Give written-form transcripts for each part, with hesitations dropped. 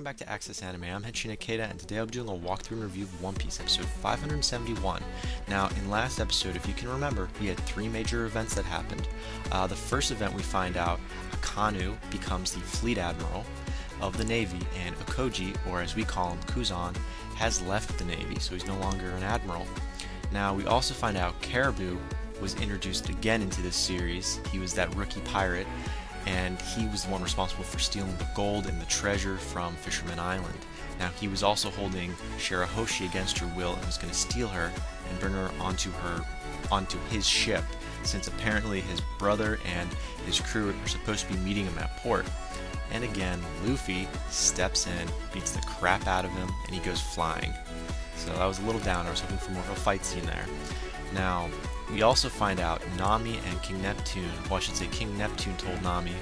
welcome back to Access Anime. I'm Henshin Ikeda, and today I'll be doing a walkthrough and review of One Piece, episode 571. Now, in last episode, if you can remember, we had three major events that happened. The first event, we find out Akanu becomes the fleet admiral of the Navy, and Okoji, or as we call him, Kuzan, has left the Navy, so he's no longer an admiral. Now, we also find out Caribou was introduced again into this series. He was that rookie pirate, and he was the one responsible for stealing the gold and the treasure from Fisherman Island. Now, he was also holding Shirahoshi against her will and was going to steal her and bring her onto his ship, since apparently his brother and his crew are supposed to be meeting him at port. And again, Luffy steps in, beats the crap out of him, and he goes flying. So that was a little down. I was hoping for more of a fight scene there. Now, we also find out Nami and King Neptune, well, I should say King Neptune told Nami,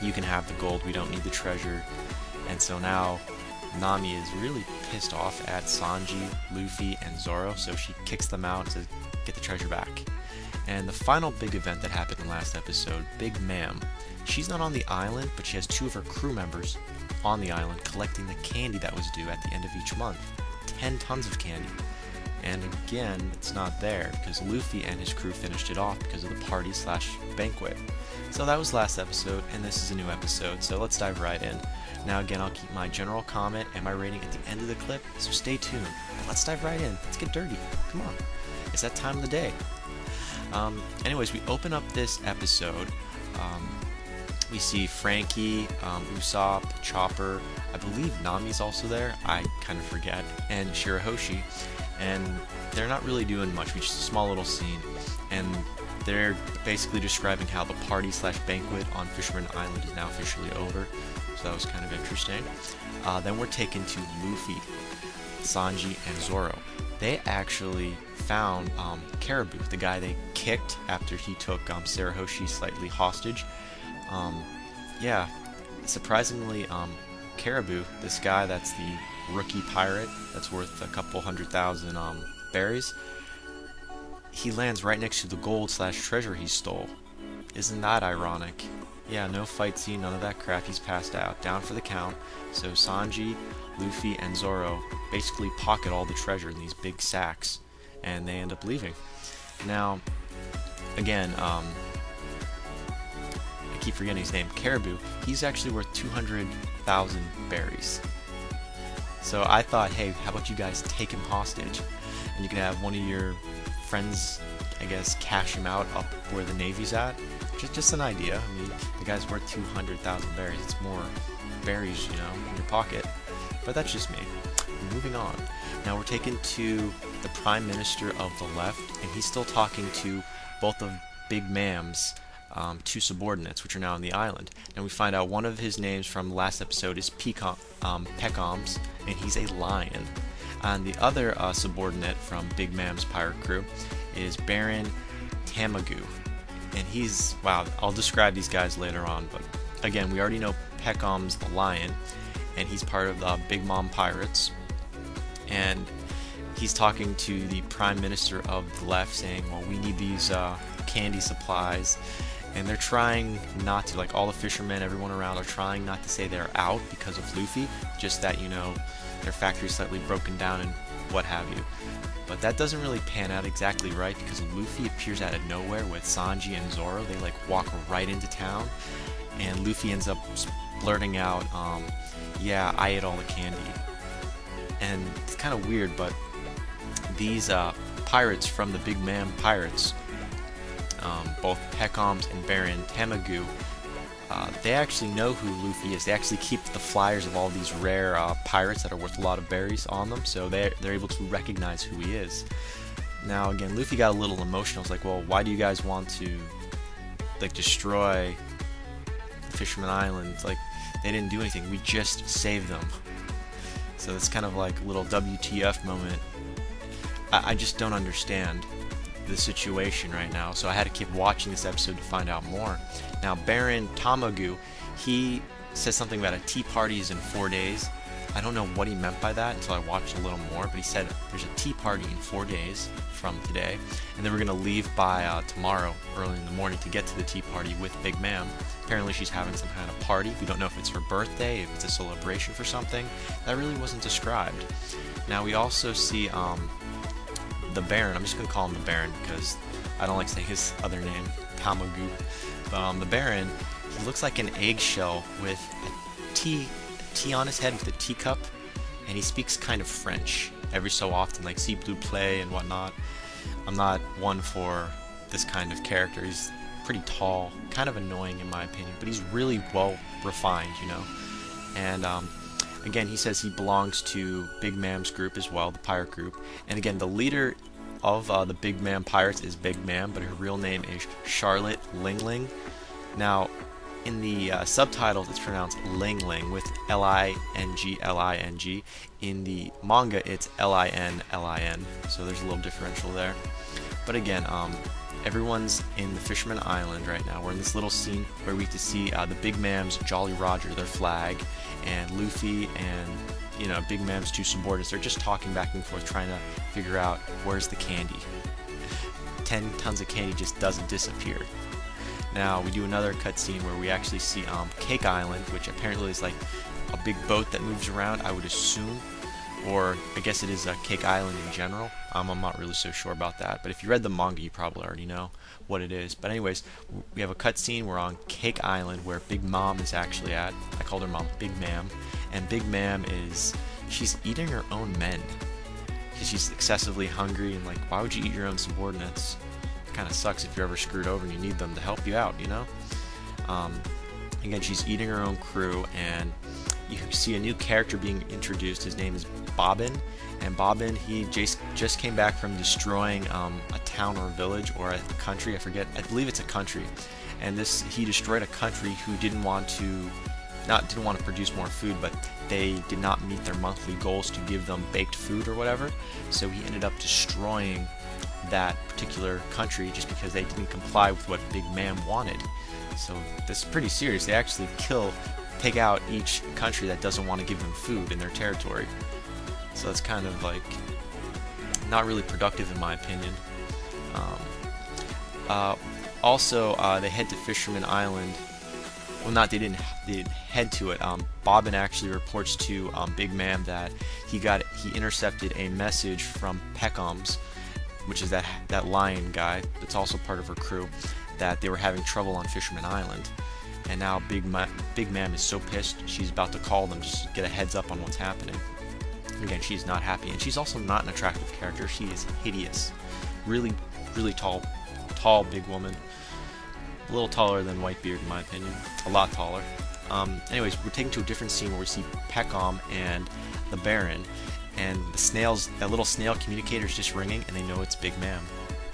you can have the gold, we don't need the treasure. And so now Nami is really pissed off at Sanji, Luffy, and Zoro, so she kicks them out to get the treasure back. And the final big event that happened in last episode, Big Ma'am. She's not on the island, but she has two of her crew members on the island collecting the candy that was due at the end of each month. 10 tons of candy. And again, it's not there because Luffy and his crew finished it off because of the party/banquet. So that was last episode, and this is a new episode, so let's dive right in. Now again, I'll keep my general comment and my rating at the end of the clip, so stay tuned. But let's dive right in. Let's get dirty. Come on. It's that time of the day. Anyways, we open up this episode. We see Frankie, Usopp, Chopper, I believe Nami's also there, I kind of forget, and Shirahoshi. And they're not really doing much, just a small little scene, and they're basically describing how the party/banquet on Fisherman Island is now officially over, so that was kind of interesting. Then we're taken to Luffy, Sanji, and Zoro. They actually found Caribou, the guy they kicked after he took Shirahoshi slightly hostage. Yeah, surprisingly, Caribou, this guy that's the rookie pirate that's worth a couple 100,000 berries, he lands right next to the gold/treasure he stole. Isn't that ironic? Yeah, no fight scene, none of that crap, he's passed out. Down for the count. So Sanji, Luffy, and Zoro basically pocket all the treasure in these big sacks, and they end up leaving. Now, again, I keep forgetting his name, Caribou, he's actually worth 200,000 berries. So I thought, hey, how about you guys take him hostage, and you can have one of your friends, I guess, cash him out up where the Navy's at. Just an idea. I mean, the guy's worth 200,000 berries. It's more berries, you know, in your pocket. But that's just me. Moving on. Now we're taken to the Prime Minister of the Left, and he's still talking to both of Big Ma'am's two subordinates, which are now on the island. And we find out one of his names from last episode is Pecoms, and he's a lion. And the other subordinate from Big Ma'am's pirate crew is Baron Tamagu. And he's, wow, I'll describe these guys later on, but again, we already know Pecoms the lion, and he's part of the Big Mom Pirates. And he's talking to the Prime Minister of the Left, saying, well, we need these candy supplies. And they're trying not to, like all the fishermen, everyone around are trying not to say they're out because of Luffy, just that, you know, their factory's slightly broken down and what have you. But that doesn't really pan out exactly right because Luffy appears out of nowhere with Sanji and Zoro. They like walk right into town, and Luffy ends up blurting out, yeah, I ate all the candy. And it's kind of weird, but these pirates from the Big Ma'am Pirates, both Pecoms and Baron Tamagu, they actually know who Luffy is. They actually keep the flyers of all these rare pirates that are worth a lot of berries on them, so they're able to recognize who he is. Now again, Luffy got a little emotional. It's like, well, why do you guys want to like destroy Fisherman Island? It's like, they didn't do anything, we just saved them. So it's kind of like a little WTF moment. I just don't understand the situation right now, so I had to keep watching this episode to find out more. Now, Baron Tamagu, he says something about a tea party is in 4 days, I don't know what he meant by that until I watched a little more, but he said there's a tea party in 4 days from today, and then we're going to leave by tomorrow early in the morning to get to the tea party with Big Ma'am. Apparently she's having some kind of party. We don't know if it's her birthday, if it's a celebration for something. That really wasn't described. Now we also see the Baron. I'm just going to call him the Baron because I don't like saying his other name, Tamagu. But the Baron, he looks like an eggshell with a tea on his head with a teacup, and he speaks kind of French every so often, like s'il vous plaît and whatnot. I'm not one for this kind of character. He's pretty tall, kind of annoying in my opinion, but he's really well refined, you know. And again, he says he belongs to Big Ma'am's group as well, the pirate group. And again, the leader of the Big Ma'am pirates is Big Ma'am, but her real name is Charlotte Lingling. Now, in the subtitles, it's pronounced Ling Ling with L-I-N-G, L-I-N-G. In the manga, it's L-I-N, so there's a little differential there. But again, everyone's in the Fisherman Island right now. We're in this little scene where we get to see the Big Ma'am's Jolly Roger, their flag, and Luffy and, you know, Big Ma'am's two subordinates. They're just talking back and forth, trying to figure out where's the candy. 10 tons of candy just doesn't disappear. Now we do another cutscene where we actually see Cake Island, which apparently is like a big boat that moves around, I would assume, or I guess it is Cake Island in general. I'm not really so sure about that, but if you read the manga, you probably already know what it is. But anyways, we have a cutscene. We're on Cake Island where Big Mom is actually at. I called her Mom Big Ma'am, and Big Ma'am she's eating her own men because she's excessively hungry, and like, why would you eat your own subordinates? Kind of sucks if you're ever screwed over and you need them to help you out, you know. Again, she's eating her own crew, and you see a new character being introduced. His name is Bobbin, and Bobbin, he just came back from destroying a town or a village or a country, I forget. I believe it's a country, and he destroyed a country who didn't want to produce more food, but they did not meet their monthly goals to give them baked food or whatever. So he ended up destroying that particular country just because they didn't comply with what Big Ma'am wanted. So this is pretty serious. They actually take out each country that doesn't want to give them food in their territory. So that's kind of like not really productive in my opinion. Also, they head to Fisherman Island. Well, they didn't head to it. Bobbin actually reports to Big Ma'am that he intercepted a message from Peckham's, which is that lion guy that's also part of her crew, that they were having trouble on Fisherman Island. And now Big Ma'am is so pissed, she's about to call them just to get a heads up on what's happening. Again, she's not happy, and she's also not an attractive character. She is hideous. Really, really tall, big woman. A little taller than Whitebeard in my opinion. A lot taller. Anyways, we're taken to a different scene where we see Peckham and the Baron, and that little snail communicator is just ringing, and they know it's Big Ma'am,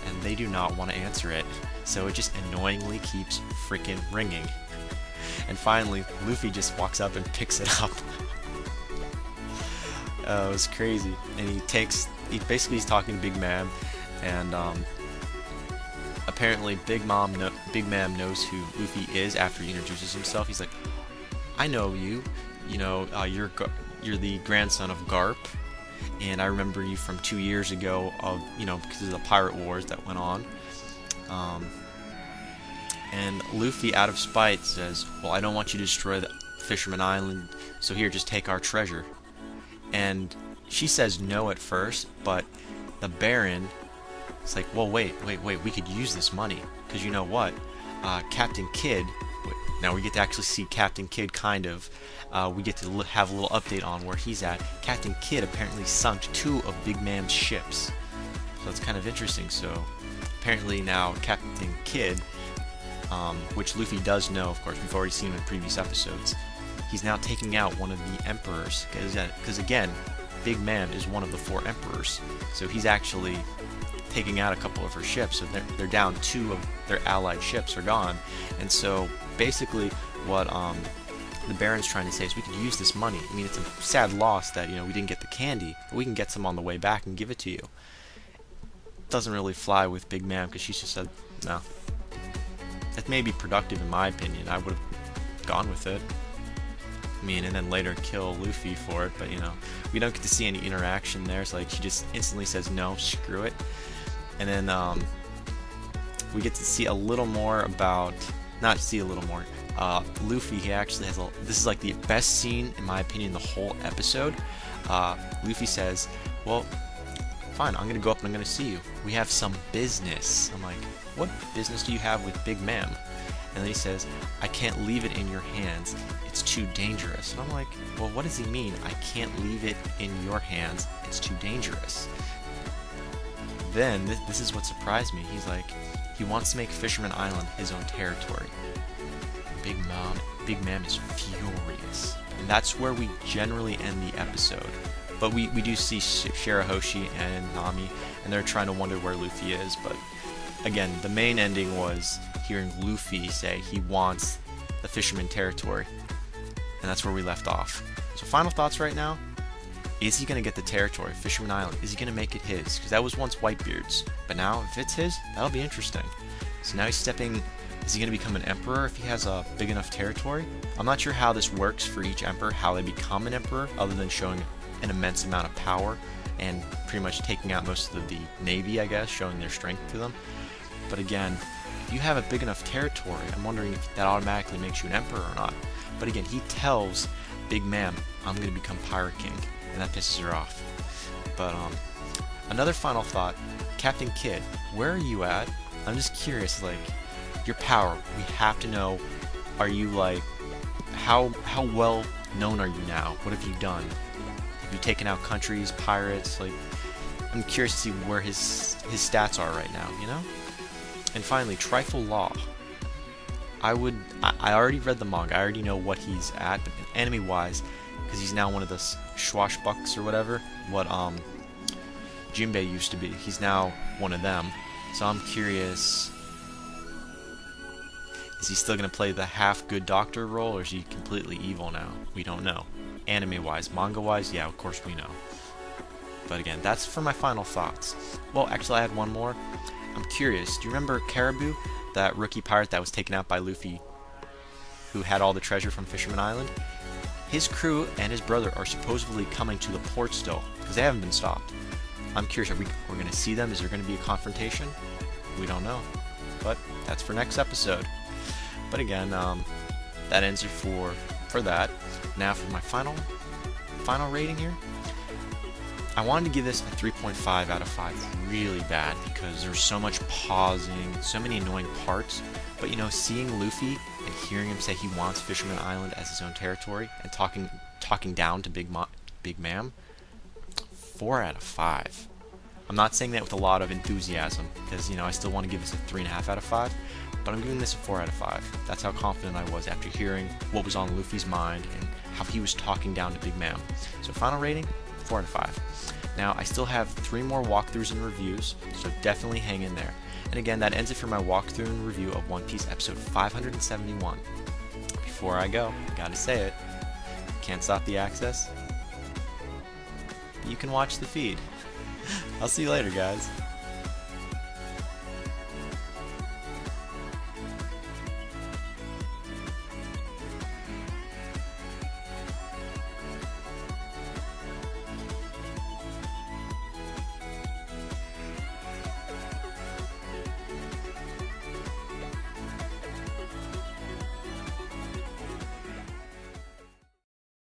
and they do not want to answer it, so it just annoyingly keeps freaking ringing. And finally, Luffy just walks up and picks it up. It was crazy, and he's talking to Big Ma'am, and apparently Big Ma'am knows who Luffy is after he introduces himself. He's like, I know you. You know, you're the grandson of Garp, and I remember you from 2 years ago because of the pirate wars that went on. And Luffy, out of spite, says, well, I don't want you to destroy the Fisherman Island, so here, just take our treasure. And she says no at first, but the Baron is like, well, wait, we could use this money, because you know what? Captain Kidd, now we get to actually see Captain Kidd kind of, we get to have a little update on where he's at. Captain Kidd apparently sunk 2 of Big Ma'am's ships. So it's kind of interesting. So apparently now Captain Kidd, which Luffy does know, of course, we've already seen him in previous episodes, he's now taking out one of the emperors, because again, Big Ma'am is one of the 4 emperors, so he's actually taking out a couple of her ships, so they're down 2 of their allied ships are gone. And so basically what the Baron's trying to say is we could use this money. I mean, it's a sad loss that, we didn't get the candy, but we can get some on the way back and give it to you. Doesn't really fly with Big Ma'am, because she just said no. That may be productive in my opinion. I would have gone with it. mean, and then later kill Luffy for it, but you know, we don't get to see any interaction there. It's like she just instantly says no, screw it. And then we get to see a little more about, not see a little more, Luffy, he actually has this is like the best scene in my opinion the whole episode. Luffy says, well, fine, I'm gonna go up and I'm gonna see you. We have some business. I'm like, what business do you have with Big Ma'am? And then he says, I can't leave it in your hands. It's too dangerous. And I'm like, well, what does he mean? I can't leave it in your hands. It's too dangerous. Then, this is what surprised me. He's like, he wants to make Fisherman Island his own territory. Big Ma'am is furious. And that's where we generally end the episode. But we do see Shirahoshi and Nami, and they're trying to wonder where Luffy is. But again, the main ending was hearing Luffy say he wants the Fisherman territory. And that's where we left off. So final thoughts right now. Is he going to get the territory, Fisherman Island? Is he going to make it his? Because that was once Whitebeard's. But now, if it's his, that'll be interesting. So now he's stepping... Is he going to become an emperor if he has a big enough territory? I'm not sure how this works for each emperor, how they become an emperor, other than showing an immense amount of power and pretty much taking out most of the navy, I guess, showing their strength to them. But again, if you have a big enough territory, I'm wondering if that automatically makes you an emperor or not. But again, he tells Big Ma'am, I'm going to become Pirate King, and that pisses her off. But another final thought, Captain Kidd, where are you at? I'm just curious, like, your power, we have to know, are you like, how well known are you now? What have you done? Have you taken out countries, pirates? Like, I'm curious to see where his stats are right now, you know? And finally, Trifle Law. I already read the manga, I already know what he's at, but anime-wise, because he's now one of the swashbucks or whatever, what Jinbei used to be. He's now one of them. So I'm curious, is he still going to play the half-good doctor role, or is he completely evil now? We don't know. Anime-wise, manga-wise, yeah, of course we know. But again, that's for my final thoughts. Well, actually I had one more. I'm curious, do you remember Caribou, that rookie pirate that was taken out by Luffy, who had all the treasure from Fisherman Island? His crew and his brother are supposedly coming to the port still, because they haven't been stopped. I'm curious, we're going to see them? Is there going to be a confrontation? We don't know. But that's for next episode. But again, that ends it for that. Now for my final rating here. I wanted to give this a 3.5 out of 5 really bad because there's so much pausing, so many annoying parts. But you know, seeing Luffy and hearing him say he wants Fisherman Island as his own territory and talking down to Big Ma'am, 4 out of 5. I'm not saying that with a lot of enthusiasm because, you know, I still want to give this a 3.5 out of 5, but I'm giving this a 4 out of 5. That's how confident I was after hearing what was on Luffy's mind and how he was talking down to Big Ma'am. So final rating, 4 out of 5. Now, I still have 3 more walkthroughs and reviews, so definitely hang in there. And again, that ends it for my walkthrough and review of One Piece episode 571. Before I go, gotta say it, can't stop the access. You can watch the feed. I'll see you later, guys.